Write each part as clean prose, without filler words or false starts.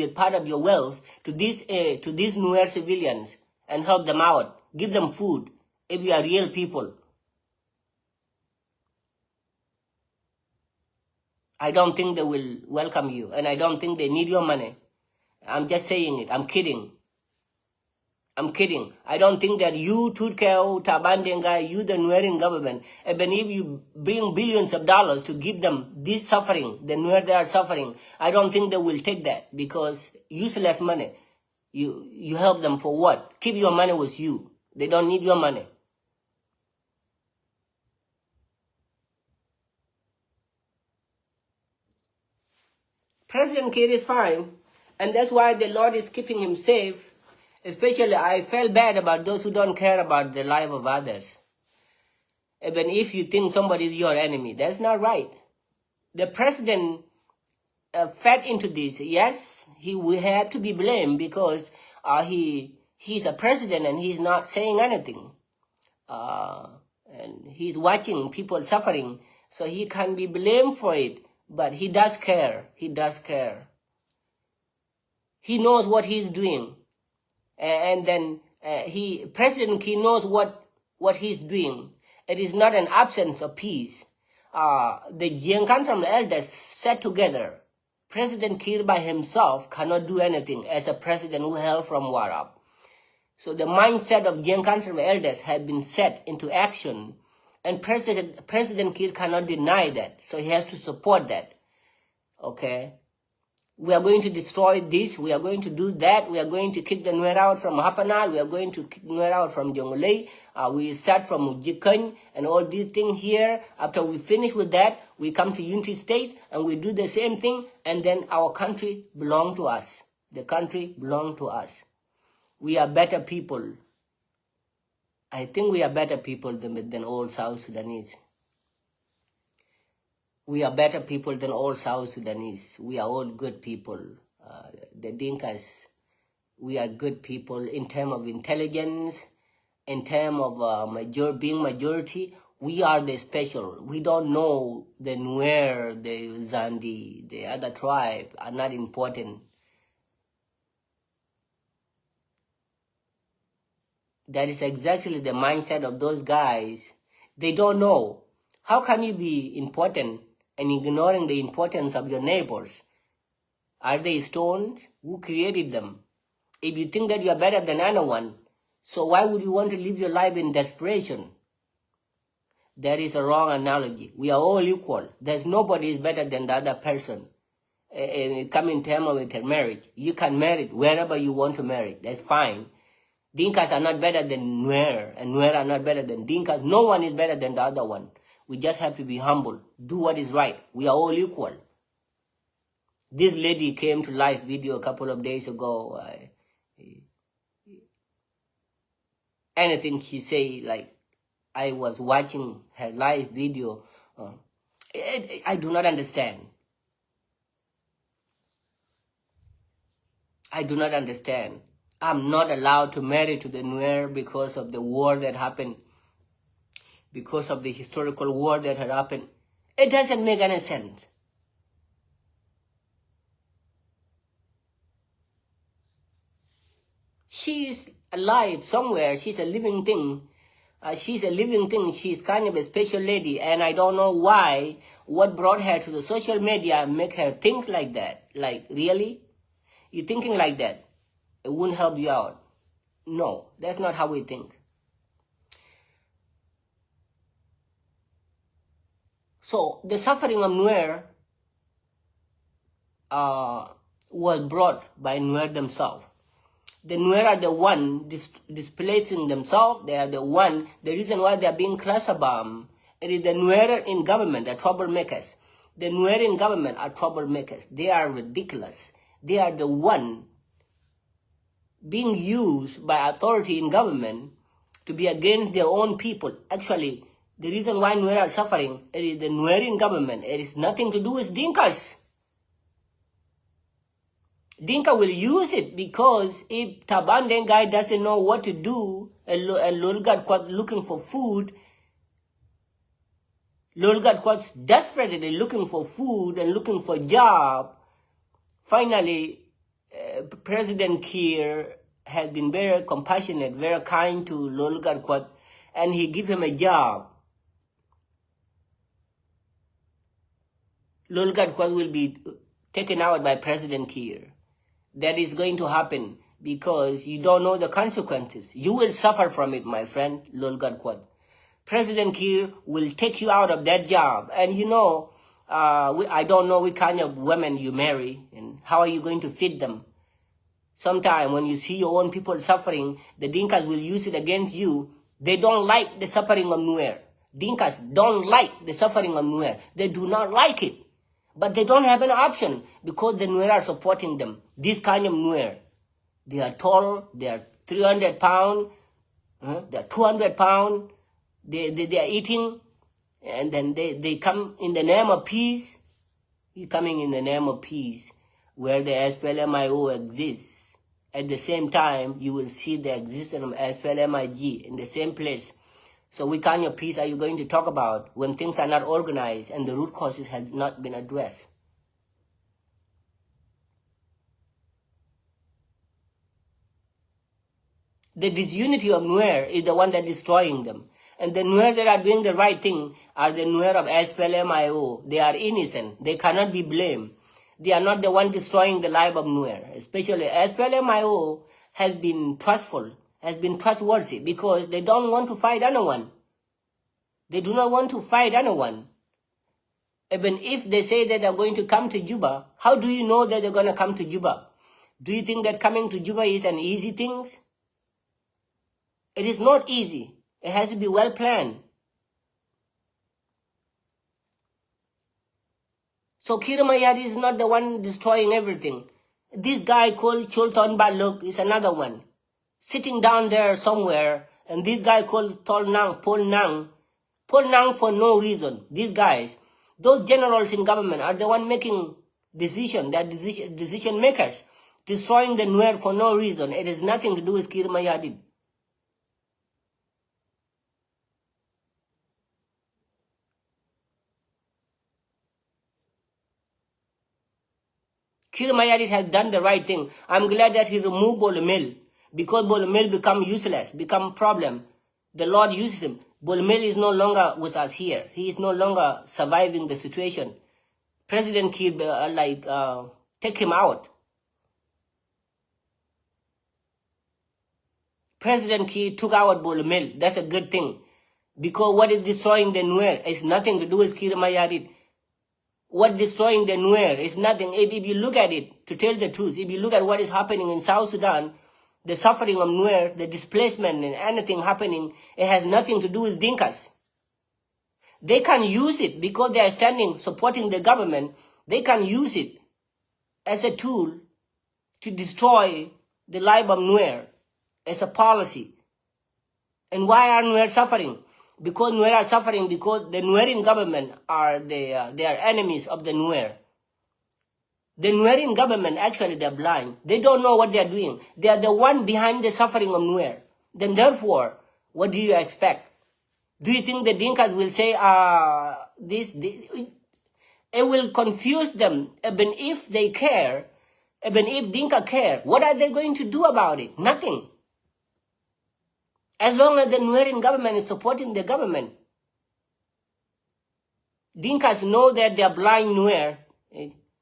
part of your wealth to these Nuer civilians and help them out. Give them food if you are real people. I don't think they will welcome you, and I don't think they need your money. I'm just saying it. I'm kidding. I'm kidding. I don't think that you, Tutkeo, Tabandenga, you, the Nuerian government, even if you bring billions of dollars to give them this suffering, the Nuer they are suffering, I don't think they will take that because useless money. You help them for what? Keep your money with you. They don't need your money. President Kiir is fine, and that's why the Lord is keeping him safe. Especially, I felt bad about those who don't care about the life of others. Even if you think somebody is your enemy, that's not right. The president fed into this. Yes, he will have to be blamed because he's a president and he's not saying anything. And he's watching people suffering, so he can be blamed for it. But he does care. He does care. He knows what he's doing. And then President Kiir knows what he's doing. It is not an absence of peace. The Jiankantram elders sat together. President Kiir by himself cannot do anything as a president who hailed from Warab. So the mindset of Jiankantram elders had been set into action, and President Kiir cannot deny that. So he has to support that. Okay. We are going to destroy this, we are going to do that, we are going to kick the Nuer out from Hapanal, we are going to kick Nuer out from Jonglei, we start from Jikany and all these things here. After we finish with that, we come to Unity State and we do the same thing, and then our country belongs to us. The country belongs to us. We are better people. I think we are better people than all South Sudanese. We are better people than all South Sudanese. We are all good people. The Dinkas, we are good people in terms of intelligence, in terms of being majority. We are the special. We don't know the Nuer, the Zandi, the other tribe are not important. That is exactly the mindset of those guys. They don't know. How can you be important and ignoring the importance of your neighbors? Are they stones? Who created them? If you think that you are better than anyone, so why would you want to live your life in desperation? That is a wrong analogy. We are all equal. There's nobody is better than the other person. Come in terms of intermarriage. You can marry wherever you want to marry. That's fine. Dinkas are not better than Nuer, and Nuer are not better than Dinkas. No one is better than the other one. We just have to be humble. Do what is right. We are all equal. This lady came to live video a couple of days ago. Anything she say, like, I was watching her live video. I do not understand. I do not understand. I'm not allowed to marry to the Nuer because of the war that happened, because of the historical war that had happened. It doesn't make any sense. She is alive somewhere. She's a living thing. She's a living thing. She's kind of a special lady, and I don't know why. What brought her to the social media make her think like that? Like, really? You thinking like that? It wouldn't help you out. No, that's not how we think. So the suffering of Nuer was brought by Nuer themselves. The Nuer are the one displacing themselves. They are the one. The reason why they are being classified, it is the Nuer in government, the troublemakers. The Nuer in government are troublemakers. They are ridiculous. They are the one being used by authority in government to be against their own people. Actually, the reason why Nuer are suffering, it is the Nuer in government. It is nothing to do with Dinkas. Dinka will use it because if Tabanden guy doesn't know what to do, and Lulgat looking for food, Lulgat desperately looking for food and looking for job, finally President Kiir has been very compassionate, very kind to Lolgar Kwat, and he give him a job. Lolgar Kwat will be taken out by President Kiir. That is going to happen because you don't know the consequences. You will suffer from it, my friend, Lolgar Kwat. President Kiir will take you out of that job. And you know, I don't know what kind of women you marry and how are you going to feed them. Sometime when you see your own people suffering, the Dinkas will use it against you. They don't like the suffering of Nuer. Dinkas don't like the suffering of Nuer. They do not like it. But they don't have an option because the Nuer are supporting them. This kind of Nuer. They are tall, they are 300 pounds, they are 200 pounds, they are eating, and then they come in the name of peace. You're coming in the name of peace, where the SPLMIO exists. At the same time, you will see the existence of SPLMIG in the same place. So what kind of peace are you going to talk about when things are not organized and the root causes have not been addressed? The disunity of Nuer is the one that is destroying them. And the Nuer that are doing the right thing are the Nuer of SPLMIO. They are innocent. They cannot be blamed. They are not the one destroying the life of Nuer. Especially SPLMIO has been trustful, has been trustworthy because they don't want to fight anyone. They do not want to fight anyone. Even if they say that they're going to come to Juba, how do you know that they're going to come to Juba? Do you think that coming to Juba is an easy thing? It is not easy. It has to be well planned. So Kir Mayadi is not the one destroying everything. This guy called Cholton Baluk is another one. Sitting down there somewhere, and this guy called Paul Nang for no reason. These guys, those generals in government are the one making decision, that decision makers, destroying the Nuer for no reason. It has nothing to do with Kir Mayadi. Kir Mayadi has done the right thing. I'm glad that he removed Bolomel because Bolomel become useless, become problem. The Lord uses him. Bolomel is no longer with us here. He is no longer surviving the situation. President Kir, take him out. President Kir took out Bolomel. That's a good thing. Because what is destroying the Nuer is nothing to do with Kir Mayadi. What destroying the Nuer is nothing. If you look at it, to tell the truth, if you look at what is happening in South Sudan, the suffering of Nuer, the displacement and anything happening, it has nothing to do with Dinkas. They can use it because they are standing, supporting the government. They can use it as a tool to destroy the life of Nuer as a policy. And why are Nuer suffering? Because Nuer are suffering because the Nuerian government are they are enemies of the Nuer. The Nuerian government, actually, they're blind. They don't know what they're doing. They are the one behind the suffering of Nuer. Then therefore, what do you expect? Do you think the Dinkas will say, it will confuse them, even if they care, even if Dinka care, what are they going to do about it? Nothing. As long as the Nuerian government is supporting the government, Dinkas know that they are blind Nuer.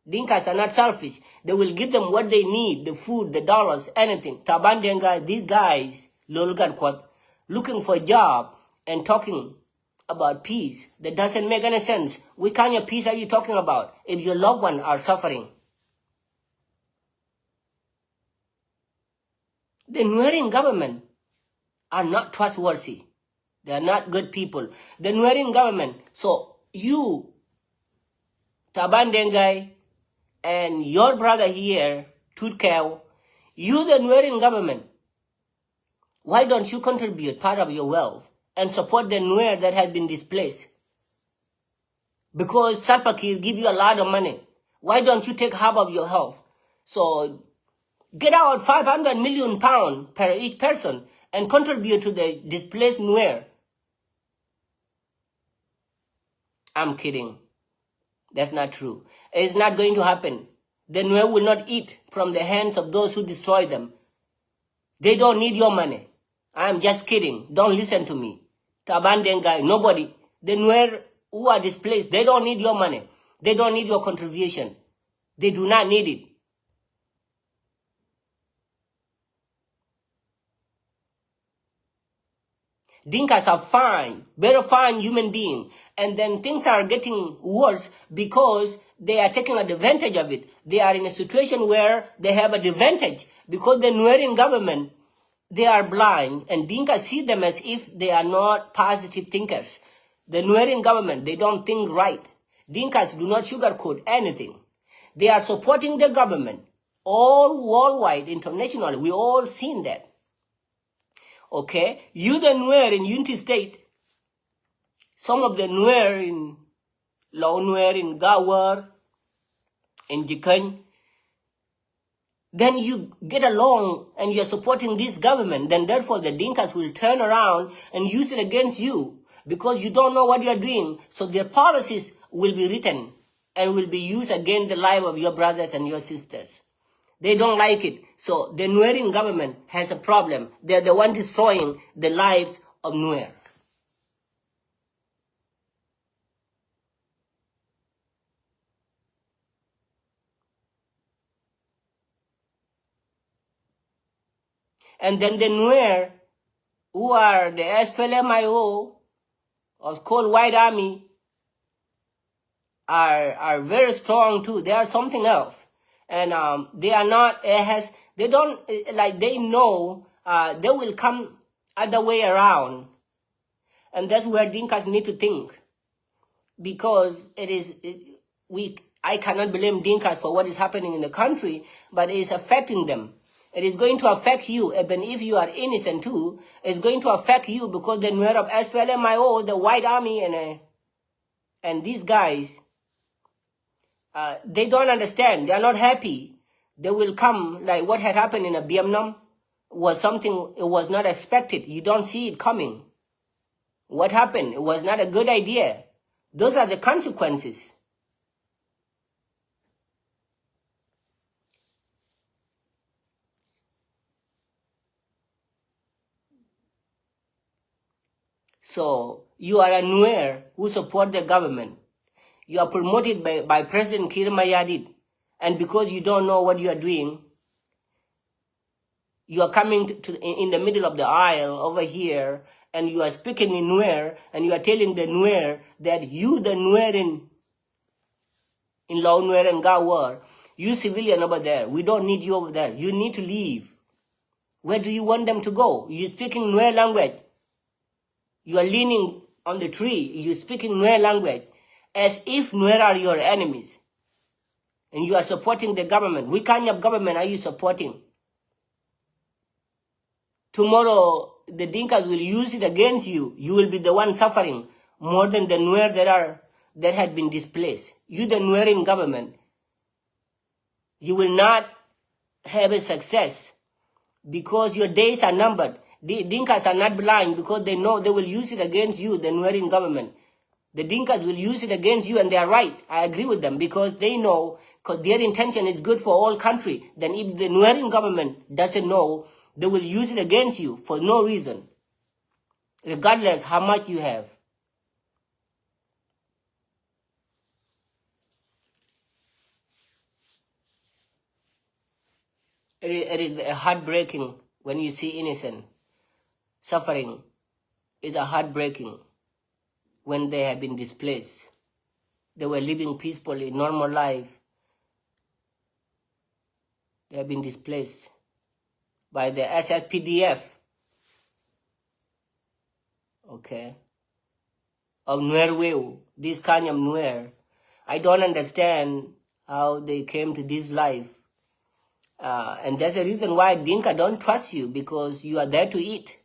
Dinkas are not selfish. They will give them what they need, the food, the dollars, anything. Tabandenga, these guys, Lolgan Kwat, looking for a job and talking about peace. That doesn't make any sense. What kind of peace are you talking about if your loved ones are suffering? The Nuerian government are not trustworthy. They are not good people. The Nuerian government, so you, Tabandengai, and your brother here, Tutkau, you the Nuerian government, why don't you contribute part of your wealth and support the Nuer that has been displaced? Because Salva Kiir give you a lot of money. Why don't you take half of your health? So get out 500 million pounds per each person and contribute to the displaced Nuer. I'm kidding. That's not true. It's not going to happen. The Nuer will not eat from the hands of those who destroy them. They don't need your money. I'm just kidding. Don't listen to me. Taban guy, nobody. The Nuer who are displaced, they don't need your money. They don't need your contribution. They do not need it. Dinkas are fine, very fine human beings. And then things are getting worse because they are taking advantage of it. They are in a situation where they have an advantage because the Nuerian government, they are blind, and Dinkas see them as if they are not positive thinkers. The Nuerian government, they don't think right. Dinkas do not sugarcoat anything. They are supporting the government, all worldwide, internationally. We all seen that. Okay, you the Nuer in Unity State, some of the Nuer in Low Nuer, in Gawar, in Jikany, then you get along and you're supporting this government, then therefore the Dinkas will turn around and use it against you because you don't know what you're doing. So their policies will be written and will be used against the life of your brothers and your sisters. They don't like it. So the Nuerian government has a problem. They're the one destroying the lives of Nuer. And then the Nuer, who are the SPLMIO, or called White Army, are very strong too. They are something else. And they are not, they don't, like they know they will come other way around. And that's where Dinkas need to think. Because I cannot blame Dinkas for what is happening in the country, but it is affecting them. It is going to affect you, even if you are innocent too. It's going to affect you because the Nuer of SPLMIO, the White Army, and these guys, they don't understand. They are not happy. They will come, like what had happened in a Vietnam was something, it was not expected. You don't see it coming. What happened? It was not a good idea. Those are the consequences. So you are a Nuer who support the government. You are promoted by President Kir Mayadit. And because you don't know what you are doing, you are coming in the middle of the aisle over here, and you are speaking in Nuer, and you are telling the Nuer that you, the Nuer in Low Nuer and Gawar, you civilian over there, we don't need you over there. You need to leave. Where do you want them to go? You're speaking Nuer language. You are leaning on the tree. You're speaking Nuer language as if Nuer are your enemies. And you are supporting the government. Which kind of government are you supporting? Tomorrow, the Dinkas will use it against you. You will be the one suffering more than the Nuer that had been displaced. You, the Nuerian government, you will not have a success because your days are numbered. The Dinkas are not blind because they know they will use it against you, the Nuerian government. The Dinkas will use it against you, and they are right. I agree with them because they know, because their intention is good for all country. Then if the Nuerian government doesn't know, they will use it against you for no reason, regardless how much you have. It is heartbreaking when you see innocent suffering. It's heartbreaking when they have been displaced. They were living peacefully, normal life. They have been displaced by the SSPDF, okay, of Nuer, this kind of Nuer. I don't understand how they came to this life. And that's the reason why Dinka don't trust you, because you are there to eat.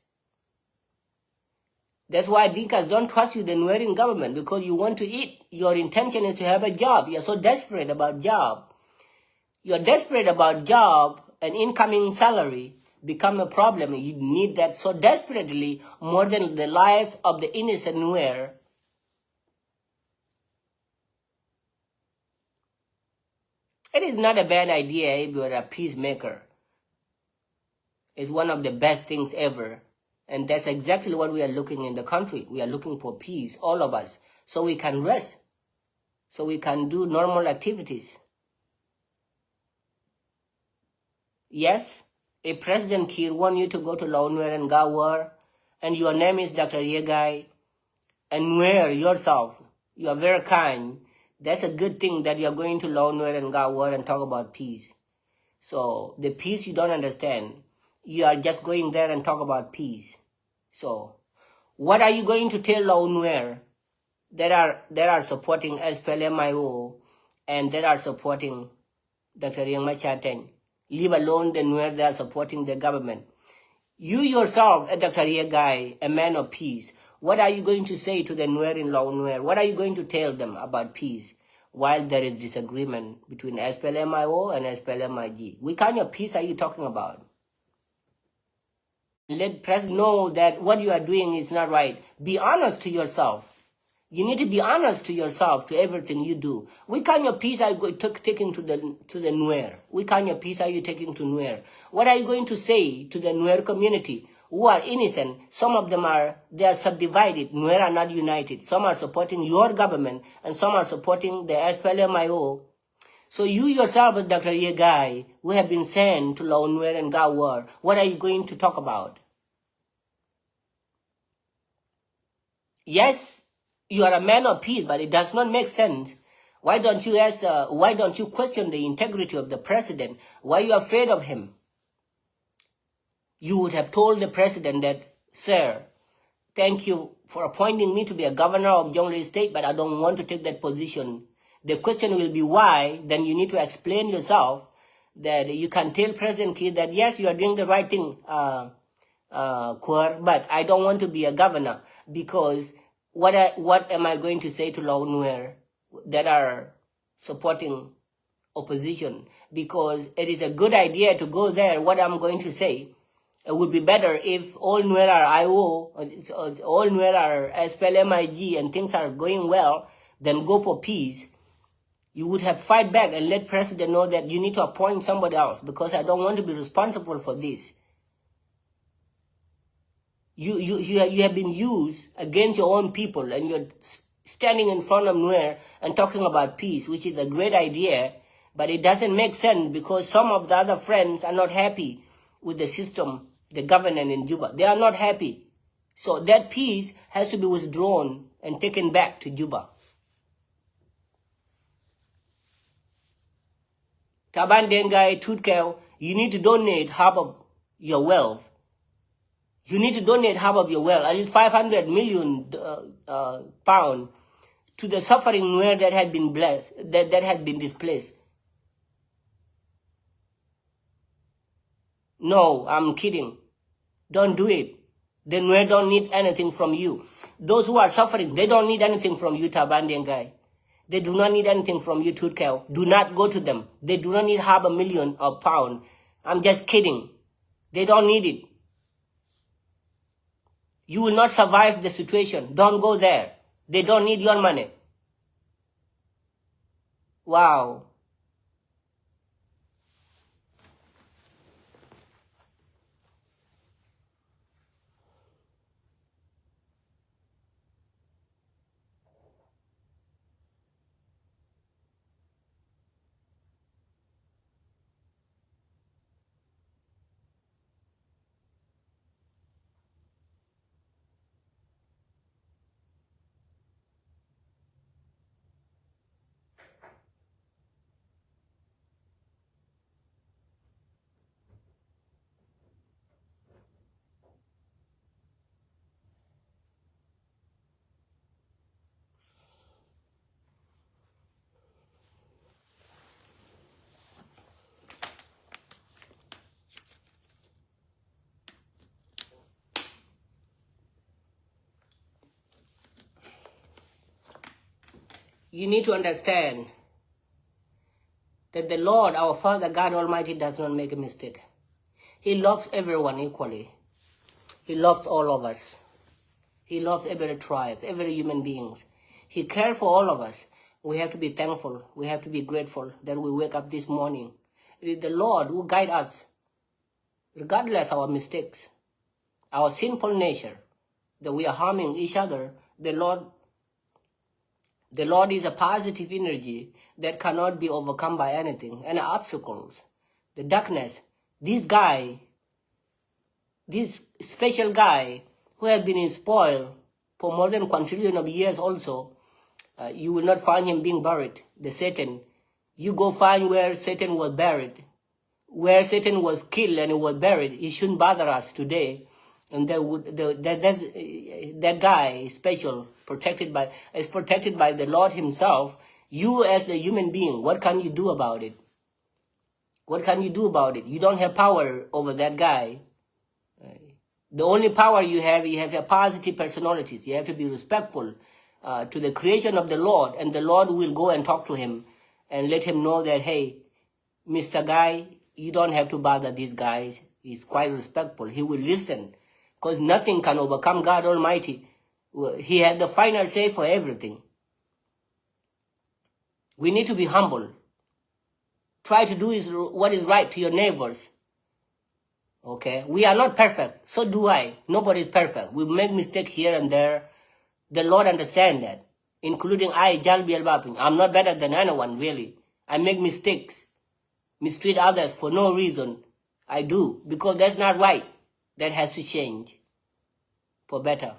That's why Dinkas don't trust you, the Nuerian government, because you want to eat. Your intention is to have a job. You're so desperate about job. You're desperate about job, and incoming salary become a problem. You need that so desperately, more than the life of the innocent Nuer. It is not a bad idea if you're a peacemaker. It's one of the best things ever. And that's exactly what we are looking in the country. We are looking for peace, all of us, so we can rest, so we can do normal activities. Yes, if President Kiir wants you to go to Launwer and Gawar, and your name is Dr. Yegai, and Nuer yourself, you are very kind, that's a good thing that you are going to Launwer and Gawar and talk about peace. So the peace you don't understand, you are just going there and talk about peace. So what are you going to tell Launwer that are supporting SPLMIO and that are supporting Dr. Riek Machar, leave alone the Nuer that are supporting the government? You yourself, Dr. Yegai, a man of peace, what are you going to say to the Nuer in Launwer? What are you going to tell them about peace while there is disagreement between SPLMIO and SPLMIG? What kind of peace are you talking about? Let press know that what you are doing is not right. Be honest to yourself. You need to be honest to yourself, to everything you do. What kind of peace are you taking to the Nuer? What kind of peace are you taking to Nuer? What are you going to say to the Nuer community who are innocent? Some of them they are subdivided. Nuer are not united. Some are supporting your government and some are supporting the SPLMIO. So you yourself, Dr. Yegai, who have been sent to Launwer and Gawar, what are you going to talk about? Yes, you are a man of peace, but it does not make sense. Why don't you ask? Why don't you question the integrity of the president? Why are you afraid of him? You would have told the president that, sir, thank you for appointing me to be a governor of Jonglei State, but I don't want to take that position. The question will be why. Then you need to explain yourself that you can tell President Kiir that yes, you are doing the right thing, but I don't want to be a governor because what am I going to say to Launwer that are supporting opposition? Because it is a good idea to go there. What I'm going to say, it would be better if all Nuer are IO, all Nuer are SPLMIG, and things are going well, then go for peace. You would have fight back and let President know that you need to appoint somebody else because I don't want to be responsible for this. You have been used against your own people, and you're standing in front of Nuer and talking about peace, which is a great idea, but it doesn't make sense because some of the other friends are not happy with the system, the governance in Juba. They are not happy. So that peace has to be withdrawn and taken back to Juba. Taban Dengai, Tutkel, you need to donate half of your wealth. You need to donate half of your wealth, at least 500 million pounds, to the suffering Nuer that had been blessed, that had been displaced. No, I'm kidding. Don't do it. The Nuer don't need anything from you. Those who are suffering, they don't need anything from you, Taban Dengai. They do not need anything from you, Tutkel. Do not go to them. They do not need $500,000 pounds. I'm just kidding. They don't need it. You will not survive the situation. Don't go there. They don't need your money. Wow. You need to understand that the Lord, our Father, God Almighty, does not make a mistake. He loves everyone equally. He loves all of us. He loves every tribe, every human being. He cares for all of us. We have to be thankful. We have to be grateful that we wake up this morning. It is the Lord who guides us, regardless of our mistakes, our sinful nature, that we are harming each other. The Lord is a positive energy that cannot be overcome by anything, any obstacles. The darkness, this special guy who has been spoiled for more than 1 trillion of years also, you will not find him being buried. The Satan, you go find where Satan was buried, where Satan was killed and was buried. He shouldn't bother us today. And that guy is special, protected by the Lord himself. You as the human being, what can you do about it? What can you do about it? You don't have power over that guy. The only power you have a positive personalities. You have to be respectful to the creation of the Lord, and the Lord will go and talk to him and let him know that, hey, Mr. Guy, you don't have to bother these guys. He's quite respectful. He will listen, because nothing can overcome God Almighty. He had the final say for everything. We need to be humble. Try to do what is right to your neighbors. Okay? We are not perfect. So do I. Nobody is perfect. We make mistakes here and there. The Lord understands that. Including I, Jalbi Al-Bapin. I'm not better than anyone, really. I make mistakes. Mistreat others for no reason. I do. Because that's not right. That has to change. For better.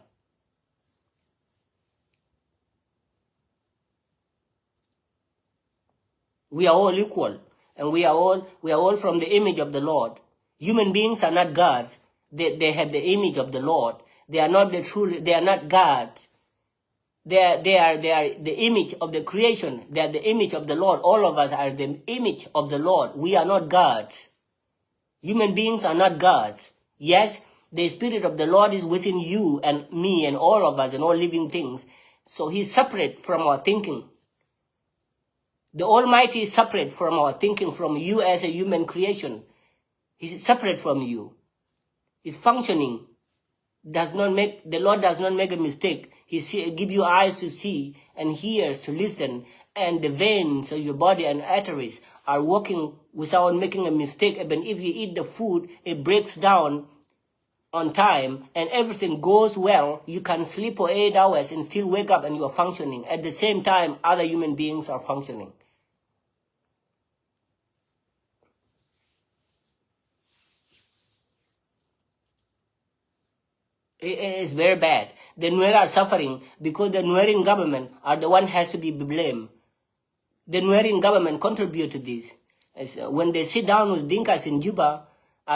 We are all equal. And we are all from the image of the Lord. Human beings are not gods. They have the image of the Lord. They are not God. They are the image of the creation. They are the image of the Lord. All of us are the image of the Lord. We are not gods. Human beings are not gods. Yes, the Spirit of the Lord is within you and me and all of us and all living things. So he's separate from our thinking. The Almighty is separate from our thinking, from you as a human creation. He's separate from you. He's functioning. The Lord does not make a mistake. He give you eyes to see and ears to listen, and the veins of your body and arteries are working without making a mistake. Even if you eat the food, it breaks down on time and everything goes well. You can sleep for 8 hours and still wake up and you are functioning. At the same time, other human beings are functioning. It is very bad. The Nuer are suffering because the Nuerian government are the one has to be blamed. The Nuerian government contribute to this. When they sit down with Dinkas in Juba,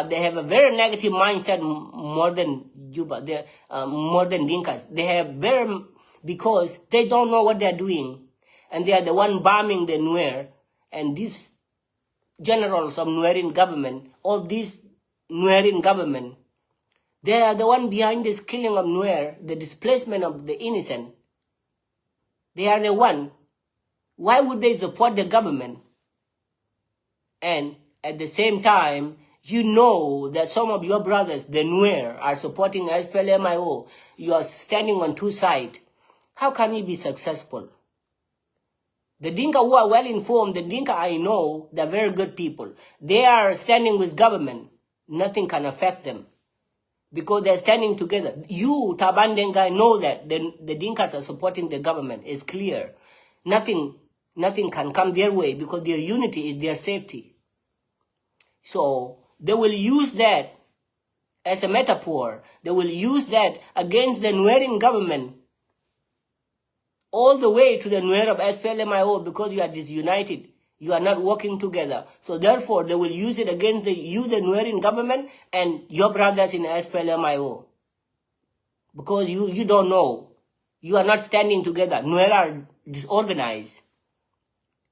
they have a very negative mindset more than Juba, more than Dinkas. They have because they don't know what they're doing. And they are the one bombing the Nuer. And these generals of Nuerian government, all these Nuerian government, they are the one behind this killing of Nuer, the displacement of the innocent. They are the one. Why would they support the government? And at the same time, you know that some of your brothers, the Nuer, are supporting SPLMIO. You are standing on two sides. How can you be successful? The Dinka who are well informed, the Dinka I know, they're very good people. They are standing with government. Nothing can affect them, because they're standing together. You, Taban Dengai, know that the Dinkas are supporting the government. It's clear. Nothing can come their way, because their unity is their safety. So they will use that as a metaphor. They will use that against the Nuerian government, all the way to the Nuer of SPLMIO, because you are disunited. You are not working together. So therefore, they will use it against the Nuerian government and your brothers in SPLMIO. Because you don't know. You are not standing together. Nuer are disorganized.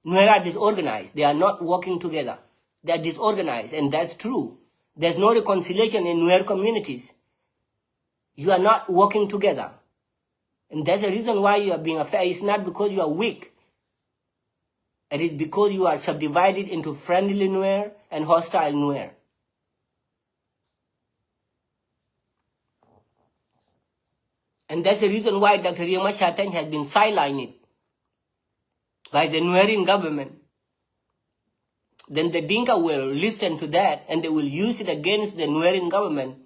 Nuer are disorganized. They are not working together. They are disorganized, and that's true. There's no reconciliation in Nuer communities. You are not working together. And that's the reason why you are being affected. It's not because you are weak. It is because you are subdivided into friendly Nuer and hostile Nuer. And that's the reason why Dr. Riek Machar has been sidelined by the Nuerin government, then the Dinka will listen to that and they will use it against the Nuerin government.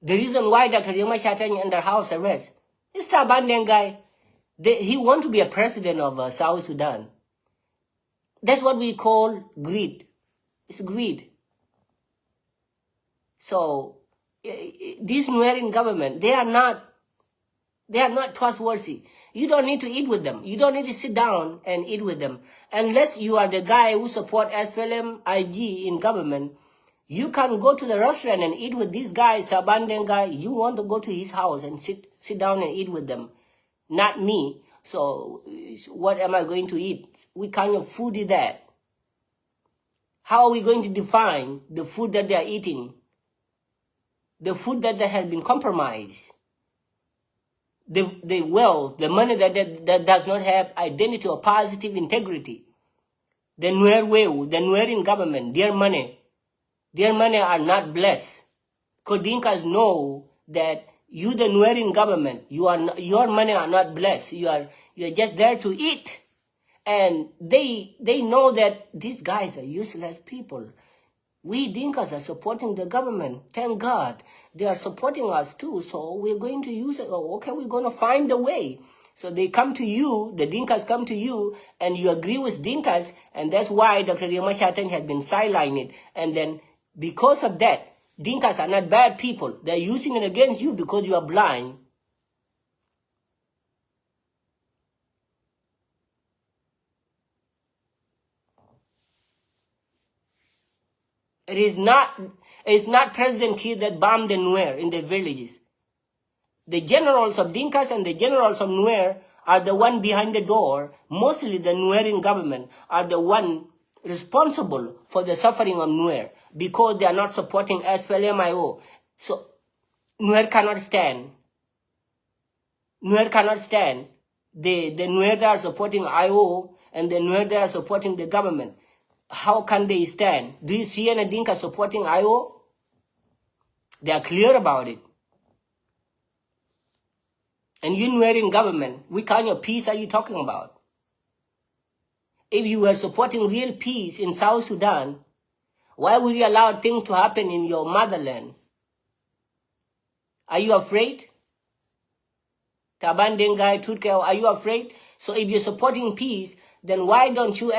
The reason why Dr. Yoma Chatang under house arrest is Tabandan guy. He want to be a president of South Sudan. That's what we call greed. It's greed. So this Nuerin government, they are not trustworthy. You don't need to eat with them. You don't need to sit down and eat with them. Unless you are the guy who support SPLM IG in government, you can go to the restaurant and eat with these guys, Tabandan guy. You want to go to his house and sit down and eat with them. Not me. So what am I going to eat? What kind of food is that? How are we going to define the food that they are eating? The food that they have been compromised. The wealth, the money that does not have identity or positive integrity. The Nuer Weu, the Nuerin government, their money are not blessed. Kodinkas know that you, the Nuerin government, your money are not blessed. You are just there to eat. And they know that these guys are useless people. We Dinkas are supporting the government. Thank God. They are supporting us too. So we're going to use it. Oh, okay, we're going to find a way. So they come to you, the Dinkas come to you, and you agree with Dinkas. And that's why Dr. Yoma Chatang has been sidelined. And then because of that, Dinkas are not bad people. They're using it against you because you are blind. It's not President Kiir that bombed the Nuer in the villages. The generals of Dinkas and the generals of Nuer are the one behind the door. Mostly the Nuerin government are the one responsible for the suffering of Nuer because they are not supporting SPLM-IO. So Nuer cannot stand. Nuer cannot stand. The Nuer that are supporting IO and the Nuer that are supporting the government. How can they stand? Do you see any Dinka supporting IO? They are clear about it. And you Nuerin government, what kind of peace are you talking about? If you were supporting real peace in South Sudan, why would you allow things to happen in your motherland? Are you afraid? Taban Dengai, Tutkeo, are you afraid? So if you're supporting peace, then why don't you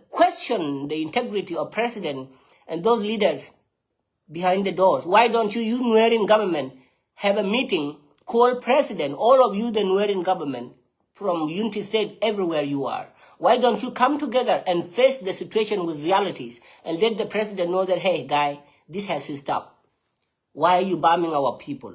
question the integrity of president and those leaders behind the doors? Why don't you Nuerin government, have a meeting, call president, all of you the Nuerin government, from Unity State, everywhere you are. Why don't you come together and face the situation with realities and let the president know that, hey, guy, this has to stop. Why are you bombing our people?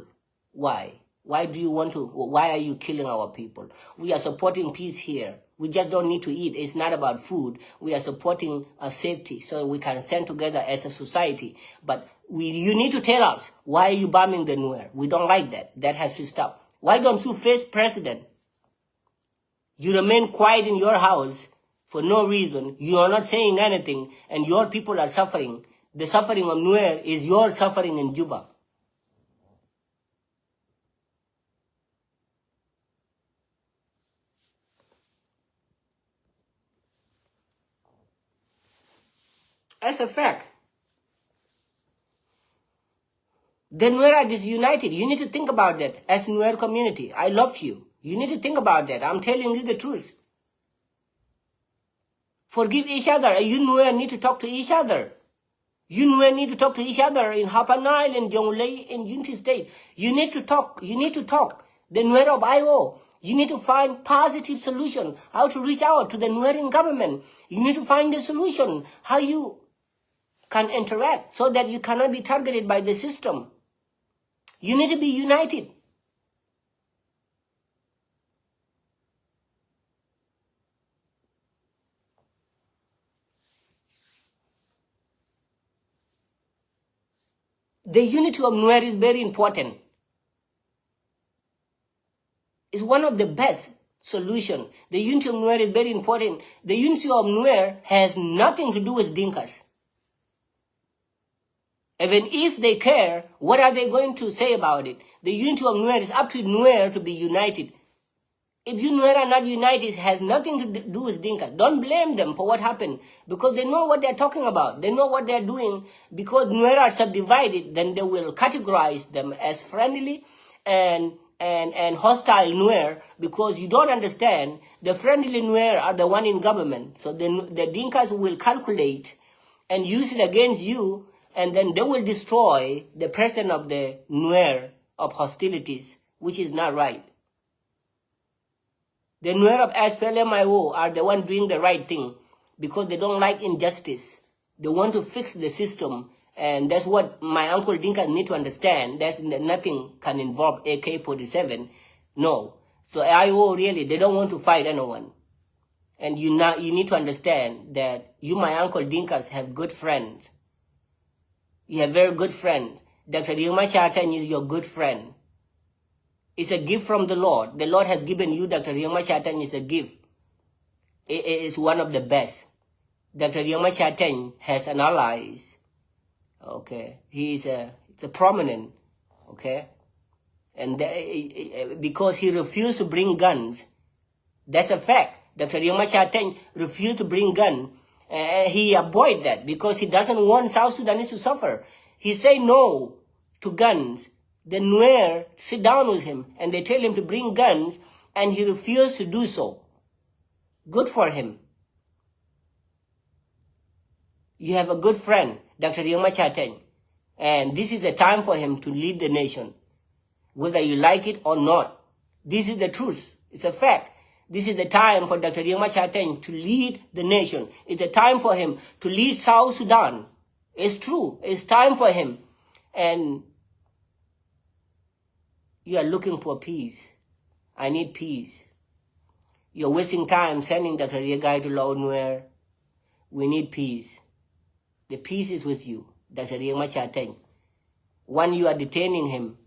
Why? Why are you killing our people? We are supporting peace here. We just don't need to eat. It's not about food. We are supporting safety so we can stand together as a society. But you need to tell us, why are you bombing the Nuer? We don't like that. That has to stop. Why don't you face president? You remain quiet in your house for no reason. You are not saying anything and your people are suffering. The suffering of Nuer is your suffering in Juba. As a fact, the Nuer are disunited. You need to think about that as Nuer community. I love you. You need to think about that. I'm telling you the truth. Forgive each other. You Nuer need to talk to each other. You Nuer need to talk to each other in Upper Nile and Jonglei in Unity State. You need to talk. You need to talk. The Nuer of IO. You need to find positive solution. How to reach out to the Nuerin government. You need to find the solution. How you can interact so that you cannot be targeted by the system. You need to be united. The unity of Nuer is very important. It's one of the best solutions. The unity of Nuer is very important. The unity of Nuer has nothing to do with Dinkas. Even if they care, what are they going to say about it? The unity of Nuer is up to Nuer to be united. If you Nuer are not united, it has nothing to do with Dinka. Don't blame them for what happened, because they know what they're talking about. They know what they're doing. Because Nuer are subdivided, then they will categorize them as friendly and hostile Nuer, because you don't understand. The friendly Nuer are the one in government. So the Dinkas will calculate and use it against you, and then they will destroy the president of the Nuer of hostilities, which is not right. The Nuer of SPLMIO are the one doing the right thing, because they don't like injustice. They want to fix the system, and that's what my Uncle Dinka need to understand. That's nothing can involve AK-47. No. So IO really, they don't want to fight anyone. And you need to understand that you, my Uncle Dinkas, have good friends. You have very good friends. Dr. Riek Machar is your good friend. It's a gift from the Lord. The Lord has given you Dr. Riek Machar is a gift. It is one of the best. Dr. Riek Machar has an allies. Okay, it's a prominent. Okay, and because he refused to bring guns, that's a fact. Dr. Riek Machar refused to bring gun. He avoid that because he doesn't want South Sudanese to suffer. He say no to guns. The Nuer sit down with him and they tell him to bring guns, and he refused to do so. Good for him. You have a good friend, Dr. Riek Machar, and this is the time for him to lead the nation, whether you like it or not. This is the truth. It's a fact. This is the time for Dr. Riek Machar to lead the nation. It's the time for him to lead South Sudan. It's true. It's time for him. And you are looking for peace. I need peace. You're wasting time sending Dr. Riek Guy to Lower Nuer. We need peace. The peace is with you, Dr. Riek Machar. One, you are detaining him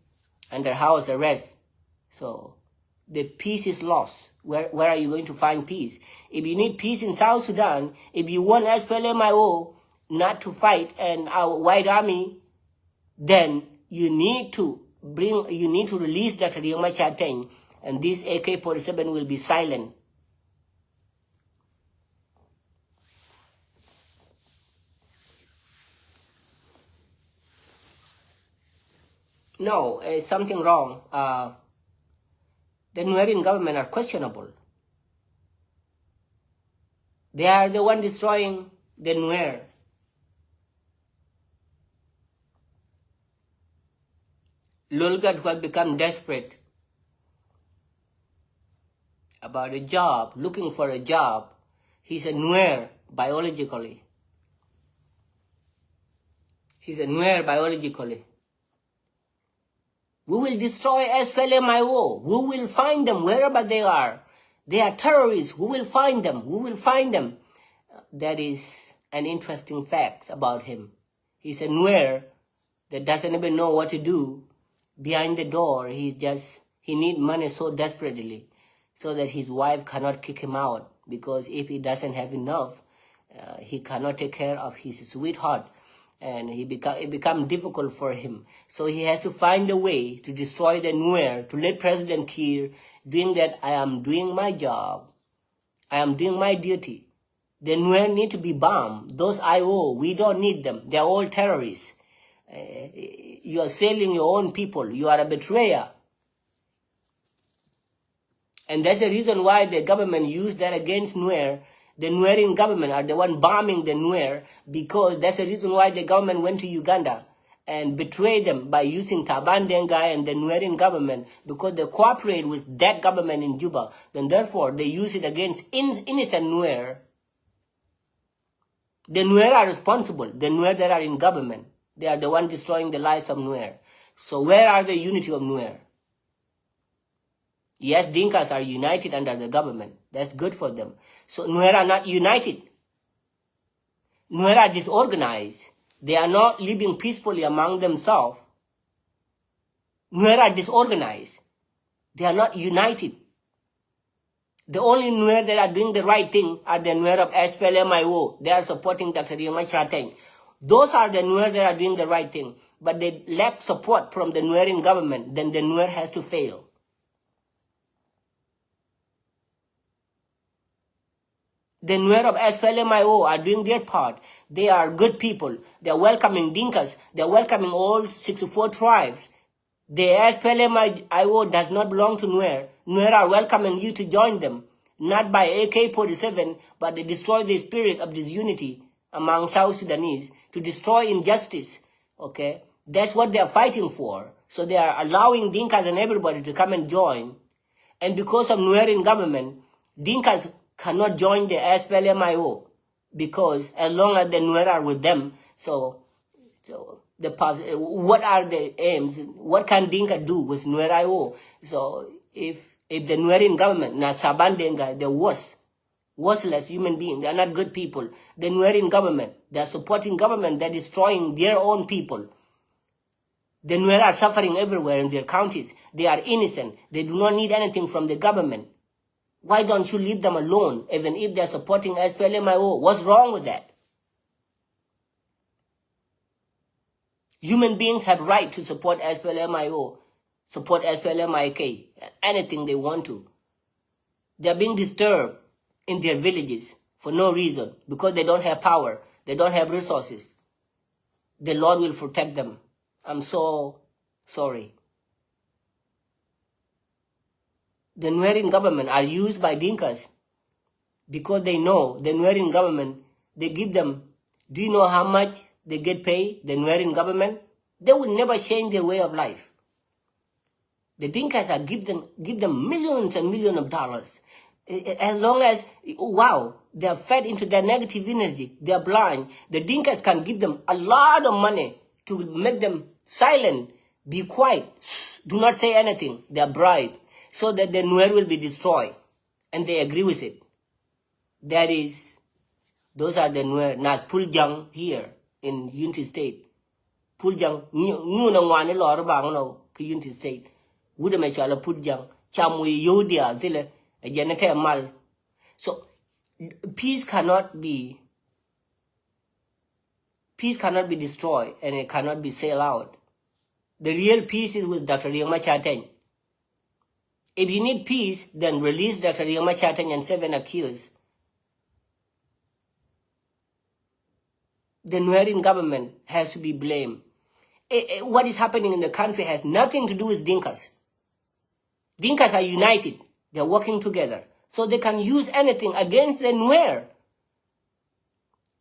under house arrest. So the peace is lost. Where are you going to find peace? If you need peace in South Sudan, if you want SPLMIO not to fight and our white army, then you need to release Dr. Riek Machar, and this AK-47 will be silent. No, something wrong. The Nuerian government are questionable. They are the one destroying the Nuer. Lulgat, who has become desperate about a job, looking for a job. He's a Nuer biologically. He's a Nuer biologically. We will destroy SPLMIO. We will find them wherever they are. They are terrorists. We will find them. We will find them. That is an interesting fact about him. He's a Nuer that doesn't even know what to do behind the door. He needs money so desperately so that his wife cannot kick him out, because if he doesn't have enough, he cannot take care of his sweetheart. And it becomes difficult for him. So he has to find a way to destroy the Nuer, to let President Kiir doing that. I am doing my job. I am doing my duty. The Nuer need to be bombed. Those IO, we don't need them. They are all terrorists. You are selling your own people. You are a betrayer. And that's the reason why the government used that against Nuer. The Nuerian government are the one bombing the Nuer, because that's the reason why the government went to Uganda and betrayed them by using Taban Dengai and the Nuerian government, because they cooperate with that government in Juba. Then therefore they use it against innocent Nuer. The Nuer are responsible. The Nuer that are in government, they are the one destroying the lives of Nuer. So where are the unity of Nuer? Yes, Dinkas are united under the government. That's good for them. So Nuer are not united. Nuer are disorganized. They are not living peacefully among themselves. Nuer are disorganized. They are not united. The only Nuer that are doing the right thing are the Nuer of SPLMIO. They are supporting Dr. Riek Machar. Those are the Nuer that are doing the right thing, but they lack support from the Nuerian government. Then the Nuer has to fail. The Nuer of SPLMIO are doing their part. They are good people. They are welcoming Dinkas. They are welcoming all 64 tribes. The SPLMIO does not belong to Nuer. Nuer are welcoming you to join them, not by AK-47, but they destroy the spirit of disunity among South Sudanese, to destroy injustice. Okay, that's what they are fighting for. So they are allowing Dinkas and everybody to come and join. And because of Nuerian government, Dinkas cannot join the SPLMIO, because as long as the Nuer are with them, so what are the aims? What can Dinka do with Nuer IO? So if the Nuerian government, now Sabandenga, the worthless human beings, they are not good people. The Nuerian government, they are supporting government, they are destroying their own people. The Nuer are suffering everywhere in their counties. They are innocent. They do not need anything from the government. Why don't you leave them alone, even if they're supporting SPLMIO? What's wrong with that? Human beings have right to support SPLMIO, support SPLMIK, anything they want to. They're being disturbed in their villages for no reason, because they don't have power, they don't have resources. The Lord will protect them. I'm so sorry. The Nuerian government are used by Dinkas because they know the Nuerian government, they give them, do you know how much they get paid, the Nuerian government? They will never change their way of life. The Dinkas are give them millions and millions of dollars. As long as, wow, they are fed into their negative energy, they are blind. The Dinkas can give them a lot of money to make them silent, be quiet, do not say anything, they are bribed, so that the Nuer will be destroyed. And they agree with it. That is, those are the Nuer. Nas Puljang here in Unity State. Puljang, new na ngwane lor bang no, Unity State. Wuda me chala Puljang, chamwe yodia, tile, a janete mal. So, peace cannot be destroyed, and it cannot be sailed out. The real peace is with Dr. Riek Machar. If you need peace, then release Dr. Riek Machar and 7 accused. The Nuerian government has to be blamed. What is happening in the country has nothing to do with Dinkas. Dinkas are united. They're working together. So they can use anything against the Nuer.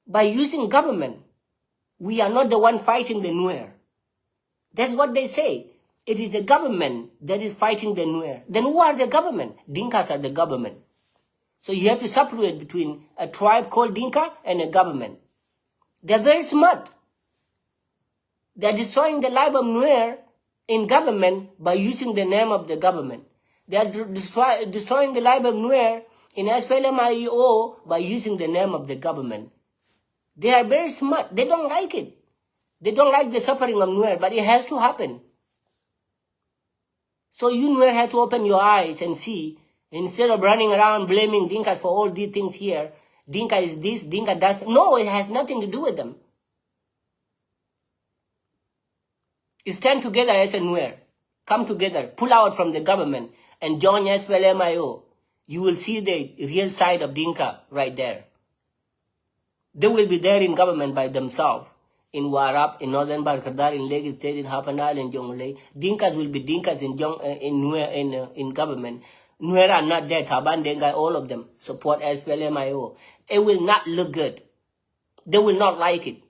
By using government, we are not the one fighting the Nuer. That's what they say. It is the government that is fighting the Nuer. Then who are the government? Dinkas are the government. So you have to separate between a tribe called Dinka and a government. They're very smart. They're destroying the life of Nuer in government by using the name of the government. They are destroying the life of Nuer in SPLMIO by using the name of the government. They are very smart. They don't like it. They don't like the suffering of Nuer, but it has to happen. So you Nuer have to open your eyes and see, instead of running around blaming Dinkas for all these things here, Dinka is this, Dinka that. No, it has nothing to do with them. Stand together as a Nuer. Come together, pull out from the government and join SPLMIO. You will see the real side of Dinka right there. They will be there in government by themselves. In Warap, in Northern Barkadar, in Lagos State, in Hapanal, in Jonglei. Dinkas will be Dinkas in government. Nuer are not there. Taban Dengai, all of them support SPLMIO. It will not look good. They will not like it.